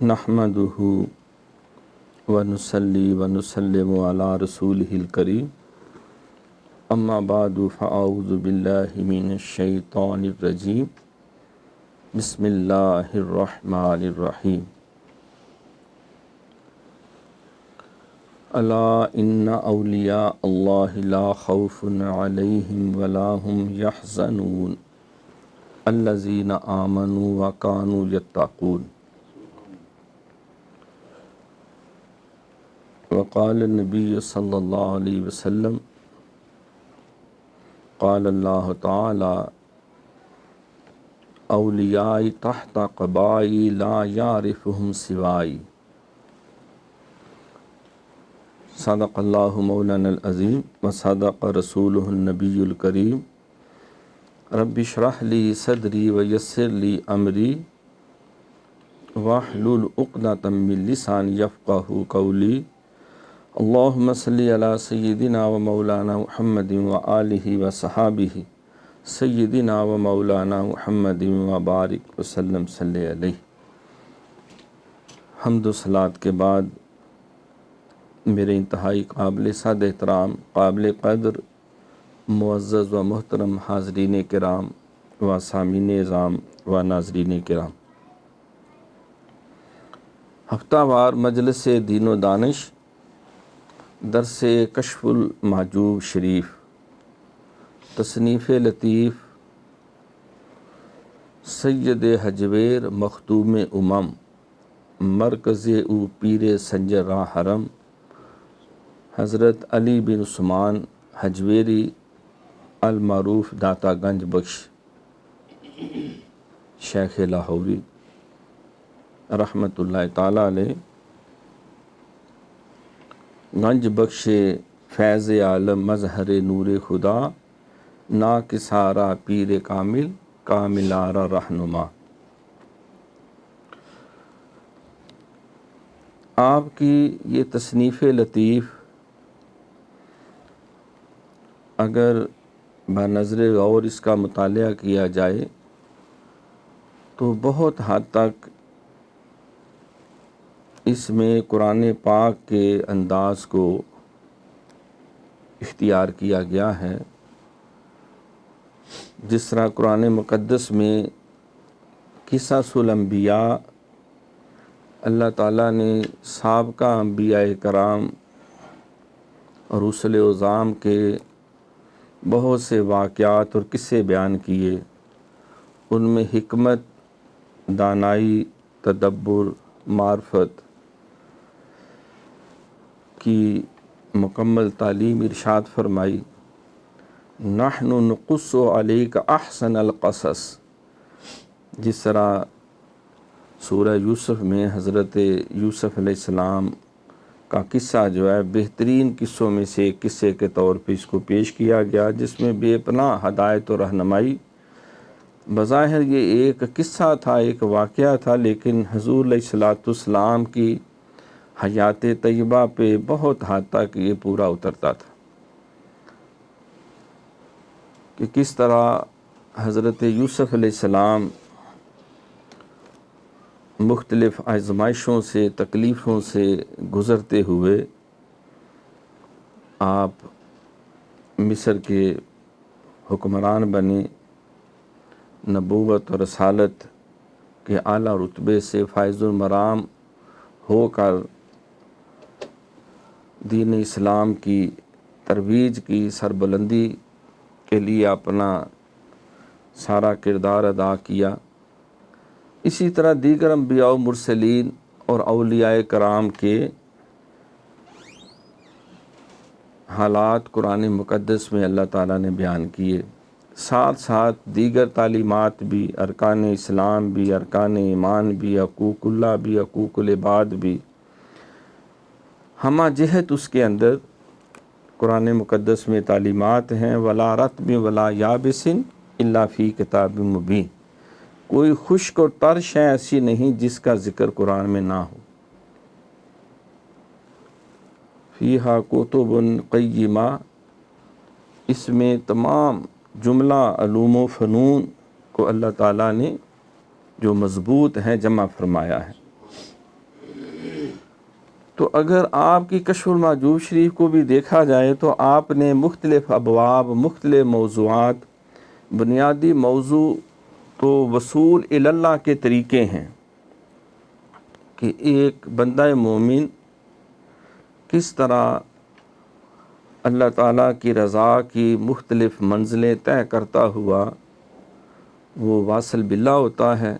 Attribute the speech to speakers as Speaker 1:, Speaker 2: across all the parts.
Speaker 1: نحمدہ ونصلی ونسلم علی رسولہ الکریم اما بعد فاعوذ باللہ من الشیطان الرجیم بسم اللہ الرحمن الرحیم الا ان اولیاء اللہ لا خوف علیہم ولا هم یحزنون الذین آمنوا وکانوا یتقون وقال النبی صلی اللہ علیہ وسلم قال اللہ تعالی اولیائی تحت قبائی لا یعرفهم سوائی صدق اللہ مولانا العظیم وصدق رسولہ النبی الکریم رب اشرح لی صدری ویسر لی امری واحلل عقدۃ من لسانی یفقہوا قولی اللہم صلی علی سیدنا و مولانا محمد و آلہ و صحابہ سیدنا و مولانا محمد و بارک وسلم صلی علیہ۔ حمد و صلوات کے بعد میرے انتہائی قابل صد احترام، قابل قدر، معزز و محترم حاضرین کرام و سامعین اعظام و ناظرین کرام، ہفتہ وار مجلس دین و دانش درس کشف المحجوب شریف تصنیف لطیف سید حجویر مختوم امم مرکز او پیر سنجر راہ حرم حضرت علی بن عثمان حجویری المعروف داتا گنج بخش شیخ لاہوری رحمۃ اللہ تعالی علیہ، گنج بخش فیض عالم مظہر نور خدا ناکسارا پیر کامل کاملارا رہنما۔ آپ کی یہ تصنیف لطیف اگر بنظر غور اس کا مطالعہ کیا جائے تو بہت حد تک اس میں قرآن پاک کے انداز کو اختیار کیا گیا ہے۔ جس طرح قرآن مقدس میں قصص الانبیاء اللہ تعالیٰ نے سابقہ انبیاء کرام اور رسل عظام کے بہت سے واقعات اور قصے بیان کیے، ان میں حکمت، دانائی، تدبر، معرفت کی مکمل تعلیم ارشاد فرمائی۔ نحن نقص علیک احسن القصص، جس طرح سورہ یوسف میں حضرت یوسف علیہ السلام کا قصہ جو ہے بہترین قصوں میں سے ایک قصے کے طور پہ اس کو پیش کیا گیا، جس میں بے پناہ ہدایت و رہنمائی۔ بظاہر یہ ایک قصہ تھا، ایک واقعہ تھا، لیکن حضور علیہ السلام کی حیات طیبہ پہ بہت حد تک یہ پورا اترتا تھا کہ کس طرح حضرت یوسف علیہ السلام مختلف آزمائشوں سے، تکلیفوں سے گزرتے ہوئے آپ مصر کے حکمران بنے، نبوت اور رسالت کے اعلیٰ رتبے سے فائز المرام ہو کر دین اسلام کی ترویج کی، سربلندی کے لیے اپنا سارا کردار ادا کیا۔ اسی طرح دیگر انبیاء و مرسلین اور اولیاء کرام کے حالات قرآن مقدس میں اللہ تعالیٰ نے بیان کیے، ساتھ ساتھ دیگر تعلیمات بھی، ارکان اسلام بھی، ارکان ایمان بھی، حقوق اللہ بھی، حقوق العباد بھی، ہمہ جہت اس کے اندر قرآن مقدس میں تعلیمات ہیں۔ ولا رطب ولا یابس الا فی کتاب مبین، کوئی خشک اور تر شے ایسی نہیں جس کا ذکر قرآن میں نہ ہو۔ فیہا کتب قیمہ، اس میں تمام جملہ علوم و فنون کو اللہ تعالیٰ نے جو مضبوط ہیں جمع فرمایا ہے۔ تو اگر آپ کی کشف المحجوب شریف کو بھی دیکھا جائے تو آپ نے مختلف ابواب، مختلف موضوعات، بنیادی موضوع تو وصول الی اللہ کے طریقے ہیں کہ ایک بندہ مومن کس طرح اللہ تعالیٰ کی رضا کی مختلف منزلیں طے کرتا ہوا وہ واصل باللہ ہوتا ہے،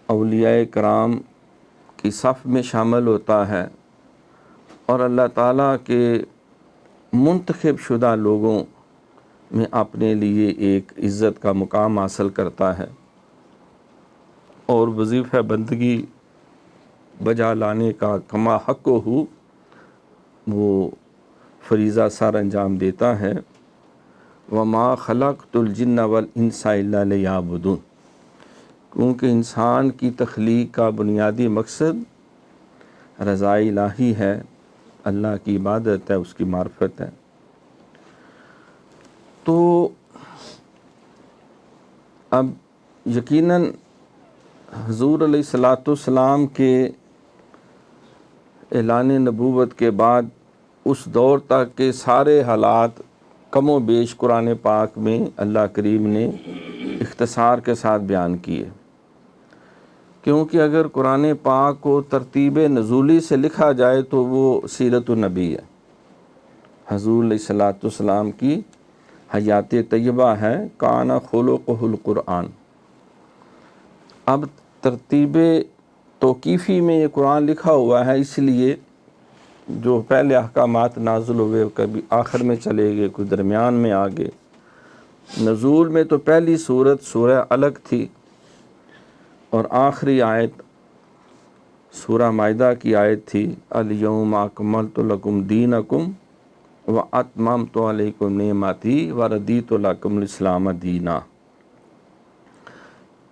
Speaker 1: اولیاء کرام کی صف میں شامل ہوتا ہے اور اللہ تعالیٰ کے منتخب شدہ لوگوں میں اپنے لیے ایک عزت کا مقام حاصل کرتا ہے اور وظیفہ بندگی بجا لانے کا کما حق ہو وہ فریضہ سر انجام دیتا ہے۔ وما خلقت الجن والانس الا لیعبدون، کیونکہ انسان کی تخلیق کا بنیادی مقصد رضا الہی ہے، اللہ کی عبادت ہے، اس کی معرفت ہے۔ تو اب یقیناً حضور علیہ الصلاۃ والسلام کے اعلان نبوت کے بعد اس دور تک کے سارے حالات کم و بیش قرآن پاک میں اللہ کریم نے اختصار کے ساتھ بیان کیے، کیونکہ اگر قرآن پاک کو ترتیب نزولی سے لکھا جائے تو وہ سیرت النبی ہے، حضور علیہ الصلاۃ والسلام کی حیات طیبہ ہے، کان خلقہ القرآن۔ اب ترتیب توقیفی میں یہ قرآن لکھا ہوا ہے، اس لیے جو پہلے احکامات نازل ہوئے کبھی آخر میں چلے گئے، کوئی درمیان میں آ گئے۔ نزول میں تو پہلی سورہ الگ تھی اور آخری آیت سورہ مائدہ کی آیت تھی، الیوم اکملت لکم دینکم واتممت علیکم نعمتی وردیت لکم الاسلام دینا۔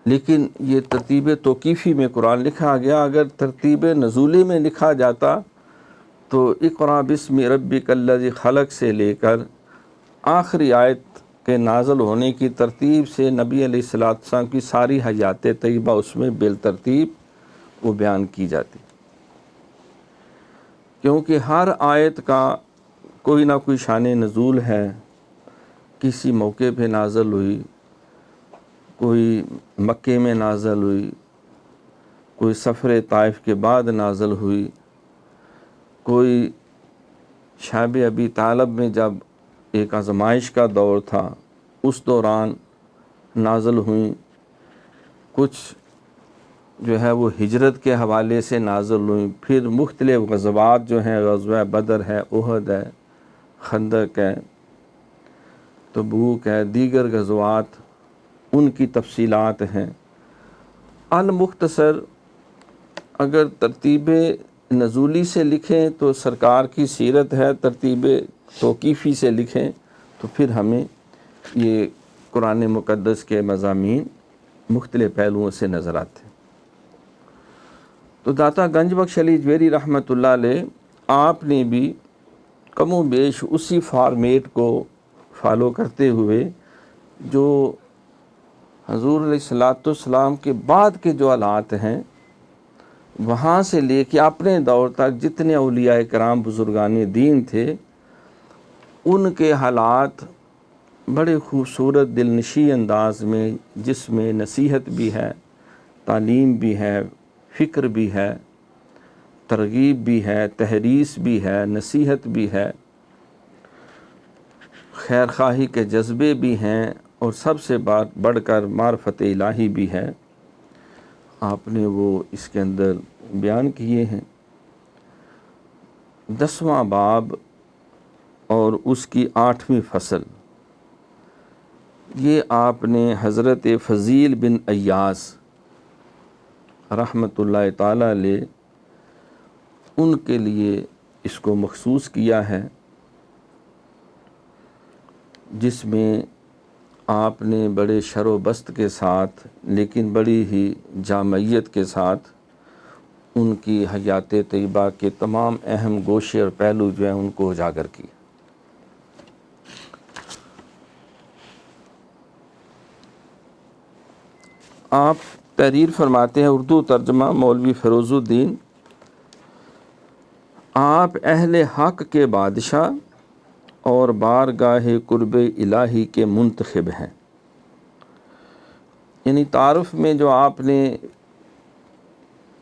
Speaker 1: لیکن یہ ترتیب توقیفی میں قرآن لکھا گیا، اگر ترتیب نزولی میں لکھا جاتا تو اقرأ باسم ربک الذی خلق سے لے کر آخری آیت کے نازل ہونے کی ترتیب سے نبی علیہ الصلوۃ والسلام کی ساری حیات طیبہ اس میں بالترتیب وہ بیان کی جاتی، کیونکہ ہر آیت کا کوئی نہ کوئی شان نزول ہے، کسی موقع پہ نازل ہوئی، کوئی مکے میں نازل ہوئی، کوئی سفر طائف کے بعد نازل ہوئی، کوئی شعب ابی طالب میں جب ایک آزمائش کا دور تھا اس دوران نازل ہوئیں، کچھ جو ہے وہ ہجرت کے حوالے سے نازل ہوئیں، پھر مختلف غزوات جو ہیں، غزوہ بدر ہے، احد ہے، خندق ہے، تبوک ہے، دیگر غزوات ان کی تفصیلات ہیں۔ المختصر اگر ترتیب نزولی سے لکھیں تو سرکار کی سیرت ہے، ترتیب توقیفی سے لکھیں تو پھر ہمیں یہ قرآن مقدس کے مضامین مختلف پہلوؤں سے نظر آتے ہیں۔ تو داتا گنج بخش علی اجویری رحمۃ اللہ علیہ آپ نے بھی کم و بیش اسی فارمیٹ کو فالو کرتے ہوئے جو حضور علیہ الصلوۃ والسلام کے بعد کے جو حالات ہیں وہاں سے لے کے اپنے دور تک جتنے اولیاء کرام بزرگان دین تھے ان کے حالات بڑے خوبصورت دلنشیں انداز میں، جس میں نصیحت بھی ہے، تعلیم بھی ہے، فکر بھی ہے، ترغیب بھی ہے، تحریص بھی ہے، نصیحت بھی ہے، خیر خواہی کے جذبے بھی ہیں اور سب سے بڑھ کر معرفت الہی بھی ہے، آپ نے وہ اس کے اندر بیان کیے ہیں۔ 10واں باب اور اس کی 8ویں فصل یہ آپ نے حضرت فضیل بن ایاس رحمۃ اللہ تعالی علیہ ان کے لیے اس کو مخصوص کیا ہے، جس میں آپ نے بڑے شر و بست کے ساتھ لیکن بڑی ہی جامعیت کے ساتھ ان کی حیات طیبہ کے تمام اہم گوشے اور پہلو جو ہیں ان کو اجاگر کی۔ آپ تحریر فرماتے ہیں، اردو ترجمہ مولوی فیروز الدین، آپ اہل حق کے بادشاہ اور بارگاہ قرب الہی کے منتخب ہیں۔ یعنی تعارف میں جو آپ نے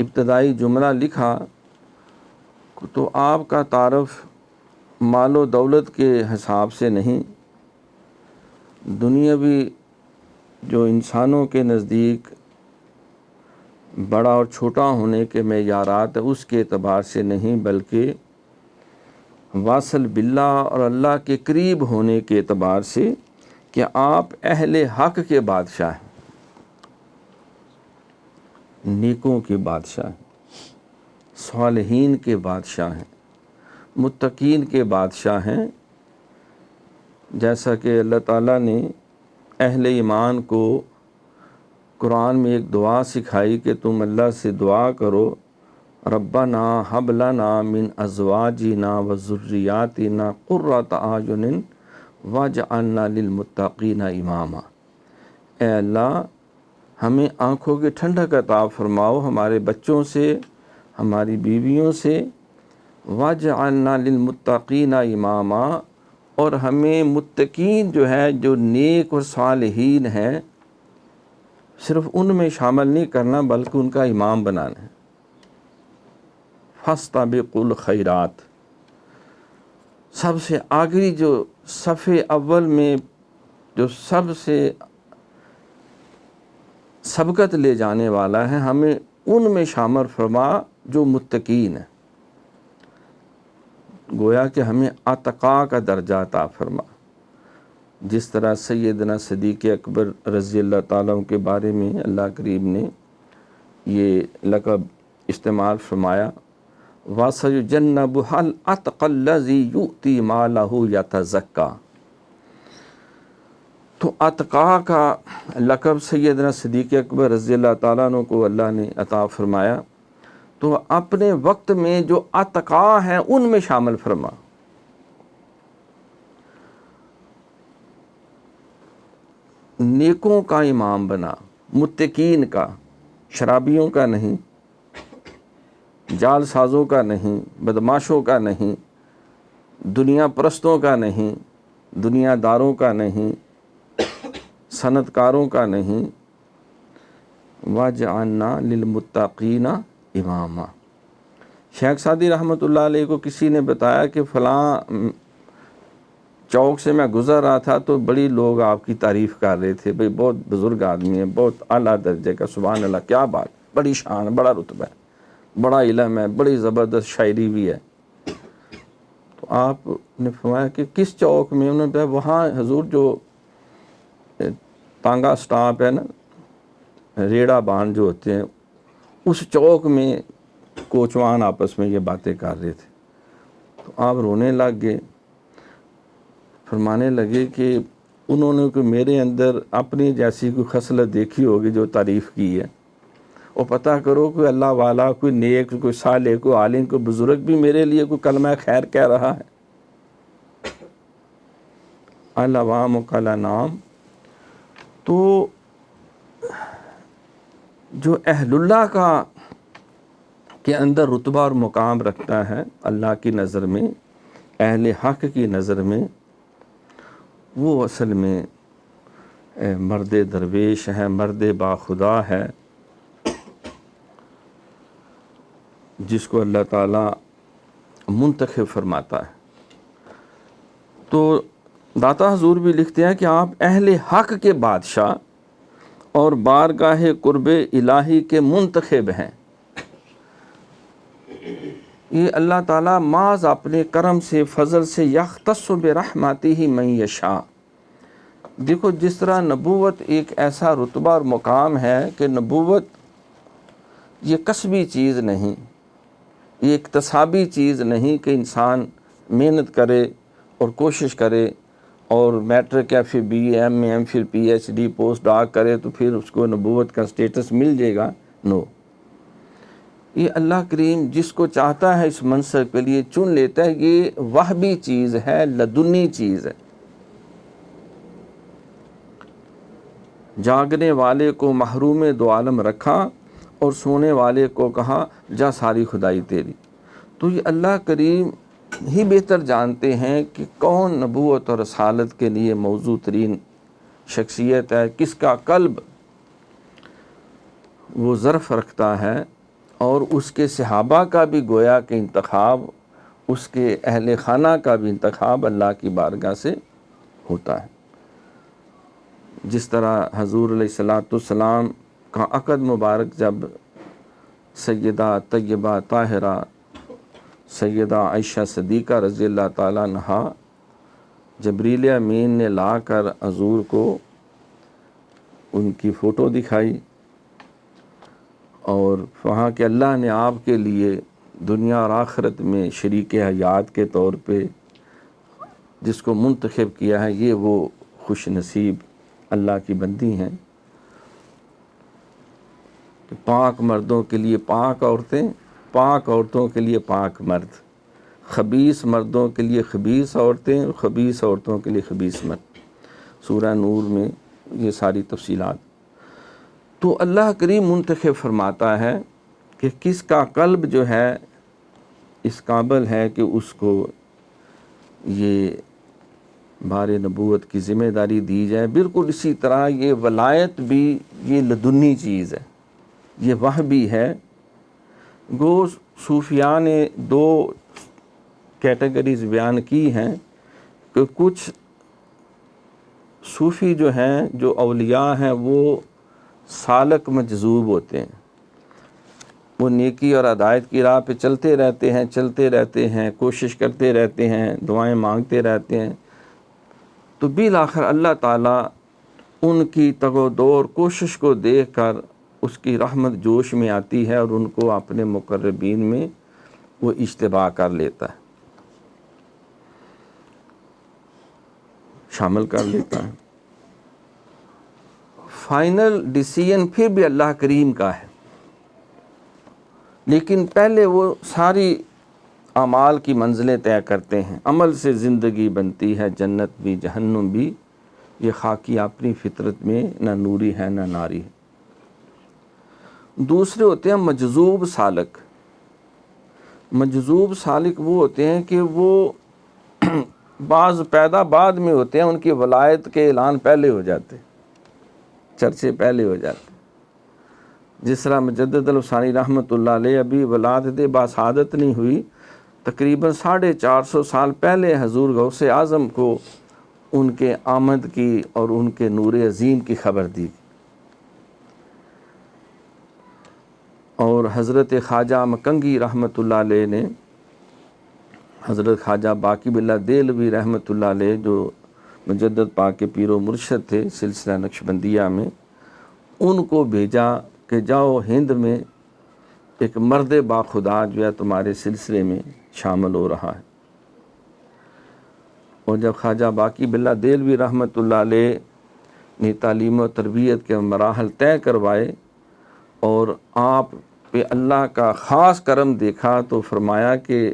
Speaker 1: ابتدائی جملہ لکھا تو آپ کا تعارف مال و دولت کے حساب سے نہیں، دنیاوی جو انسانوں کے نزدیک بڑا اور چھوٹا ہونے کے معیارات اس کے اعتبار سے نہیں، بلکہ واصل باللہ اور اللہ کے قریب ہونے کے اعتبار سے کہ آپ اہل حق کے بادشاہ ہیں، نیکوں کے بادشاہ ہیں، صالحین کے بادشاہ ہیں، متقین کے بادشاہ ہیں۔ جیسا کہ اللہ تعالیٰ نے اہل ایمان کو قرآن میں ایک دعا سکھائی کہ تم اللہ سے دعا کرو، ربنا ہب لنا من ازواجنا و ذریاتنا قرۃ اعین واجعلنا للمتقین اماما۔ اے اللہ ہمیں آنکھوں کی ٹھنڈک عطا فرماؤ ہمارے بچوں سے، ہماری بیویوں سے، واجعلنا للمتقین اماما، اور ہمیں متقین جو ہے، جو نیک اور صالحین ہیں، صرف ان میں شامل نہیں کرنا بلکہ ان کا امام بنانا ہے۔ فاستبقوا الخیرات، سب سے آخری جو صفحے اول میں جو سب سے سبقت لے جانے والا ہے، ہمیں ان میں شامل فرما جو متقین ہیں۔ گویا کہ ہمیں اتقا کا درجہ عطا فرما، جس طرح سیدنا صدیق اکبر رضی اللہ تعالیٰ عنہ کے بارے میں اللہ کریم نے یہ لقب استعمال فرمایا، وَسَيُجَنَّبُهَا الْأَتْقَى الَّذِي يُؤْتِي مَالَهُ يَتَزَكَّى۔ تو اتقا کا لقب سیدنا صدیق اکبر رضی اللہ تعالیٰ عنہ کو اللہ نے عطا فرمایا، تو اپنے وقت میں جو اتقا ہیں ان میں شامل فرما۔ نیکوں کا امام بنا، متقین کا، شرابیوں کا نہیں، جال سازوں کا نہیں، بدماشوں کا نہیں، دنیا پرستوں کا نہیں، دنیا داروں کا نہیں، صنعت کاروں کا نہیں۔ وَجَعَلْنَا لِلْمُتَّقِينَ اماما۔ شیخ سعدی رحمۃ اللہ علیہ کو کسی نے بتایا کہ فلاں چوک سے میں گزر رہا تھا تو بڑی لوگ آپ کی تعریف کر رہے تھے، بھئی بہت بزرگ آدمی ہے، بہت اعلیٰ درجے کا، سبحان اللہ، کیا بات، بڑی شان، بڑا رتبہ ہے، بڑا علم ہے، بڑی زبردست شاعری بھی ہے۔ تو آپ نے فرمایا کہ کس چوک میں؟ انہوں نے کہا وہاں حضور جو تانگا سٹاپ ہے نا، ریڑا بان جو ہوتے ہیں، اس چوک میں کوچوان آپس میں یہ باتیں کر رہے تھے۔ تو آپ رونے لگ گئے، فرمانے لگے کہ انہوں نے کہ میرے اندر اپنی جیسی کوئی خصلت دیکھی ہوگی جو تعریف کی ہے، اور پتہ کرو کوئی اللہ والا، کوئی نیک، کوئی صالح، کوئی عالم، کوئی بزرگ بھی میرے لیے کوئی کلمہ خیر کہہ رہا ہے۔ العوام کا نام۔ تو جو اہل اللہ کا کے اندر رتبہ اور مقام رکھتا ہے اللہ کی نظر میں، اہل حق کی نظر میں، وہ اصل میں مرد درویش ہے، مرد باخدا ہے، جس کو اللہ تعالیٰ منتخب فرماتا ہے۔ تو داتا حضور بھی لکھتے ہیں کہ آپ اہل حق کے بادشاہ اور بارگاہ قرب الہی کے منتخب ہیں۔ یہ اللہ تعالیٰ محض اپنے کرم سے، فضل سے، یختص برحمتہ من یشاء۔ دیکھو جس طرح نبوت ایک ایسا رتبہ اور مقام ہے کہ نبوت یہ کسبی چیز نہیں، یہ اکتسابی چیز نہیں کہ انسان محنت کرے اور کوشش کرے اور میٹرک یا پھر B A, M A, M Phil, P H D, post doc کرے تو پھر اس کو نبوت کا سٹیٹس مل جائے گا۔ نو، یہ اللہ کریم جس کو چاہتا ہے اس منصب کے لیے چن لیتا ہے۔ یہ وہبی چیز ہے، لدنی چیز ہے۔ جاگنے والے کو محروم دو عالم رکھا اور سونے والے کو کہا جا ساری خدائی تیری۔ تو یہ اللہ کریم ہی بہتر جانتے ہیں کہ کون نبوت اور رسالت کے لیے موزوں ترین شخصیت ہے، کس کا قلب وہ ظرف رکھتا ہے، اور اس کے صحابہ کا بھی گویا کہ انتخاب، اس کے اہل خانہ کا بھی انتخاب اللہ کی بارگاہ سے ہوتا ہے۔ جس طرح حضور علیہ السلام کا عقد مبارک جب سیدہ طیبہ طاہرہ سیدہ عائشہ صدیقہ رضی اللہ تعالیٰ عنہا جبریل امین نے لا کر حضور کو ان کی فوٹو دکھائی، اور وہاں کہ اللہ نے آپ کے لیے دنیا اور آخرت میں شریک حیات کے طور پہ جس کو منتخب کیا ہے، یہ وہ خوش نصیب اللہ کی بندی ہیں کہ پاک مردوں کے لیے پاک عورتیں، پاک عورتوں کے لیے پاک مرد، خبیث مردوں کے لیے خبیث عورتیں، خبیث عورتوں کے لیے خبیث مرد۔ سورہ نور میں یہ ساری تفصیلات۔ تو اللہ کریم منتخب فرماتا ہے کہ کس کا قلب جو ہے اس قابل ہے کہ اس کو یہ بار نبوت کی ذمہ داری دی جائے۔ بالکل اسی طرح یہ ولایت بھی یہ لدنی چیز ہے، یہ وحی ہے۔ گو صوفیاء نے دو کیٹیگریز بیان کی ہیں کہ کچھ صوفی جو ہیں، جو اولیاء ہیں، وہ سالک مجذوب ہوتے ہیں، وہ نیکی اور ہدایت کی راہ پہ چلتے رہتے ہیں، کوشش کرتے رہتے ہیں، دعائیں مانگتے رہتے ہیں، تو بالآخر اللہ تعالیٰ ان کی تگ و دو کوشش کو دیکھ کر اس کی رحمت جوش میں آتی ہے اور ان کو اپنے مقربین میں وہ اجتبا کر لیتا ہے، شامل کر لیتا ہے۔ فائنل ڈیسیژن پھر بھی اللہ کریم کا ہے، لیکن پہلے وہ ساری اعمال کی منزلیں طے کرتے ہیں۔ عمل سے زندگی بنتی ہے، جنت بھی جہنم بھی، یہ خاکی اپنی فطرت میں نہ نوری ہے نہ ناری ہے۔ دوسرے ہوتے ہیں مجذوب سالک۔ مجذوب سالک وہ ہوتے ہیں کہ وہ بعض پیدا بعد میں ہوتے ہیں، ان کی ولایت کے اعلان پہلے ہو جاتے، چرچے پہلے ہو جاتے۔ جس طرح مجدد الفسانی رحمۃ اللہ علیہ ابھی ولادت باسعادت نہیں ہوئی، تقریباً 450 سال پہلے حضور غوث اعظم کو ان کے آمد کی اور ان کے نور عظیم کی خبر دی، اور حضرت خواجہ مکنگی رحمۃ اللہ علیہ نے حضرت خواجہ باقی باللہ دہلوی رحمۃ اللہ علیہ جو مجدد پاک کے پیر و مرشد تھے سلسلہ نقشبندیہ میں، ان کو بھیجا کہ جاؤ ہند میں ایک مرد با خدا جو ہے تمہارے سلسلے میں شامل ہو رہا ہے۔ اور جب خواجہ باقی باللہ دہلوی رحمۃ اللہ علیہ نے تعلیم و تربیت کے مراحل طے کروائے اور آپ پہ اللہ کا خاص کرم دیکھا، تو فرمایا کہ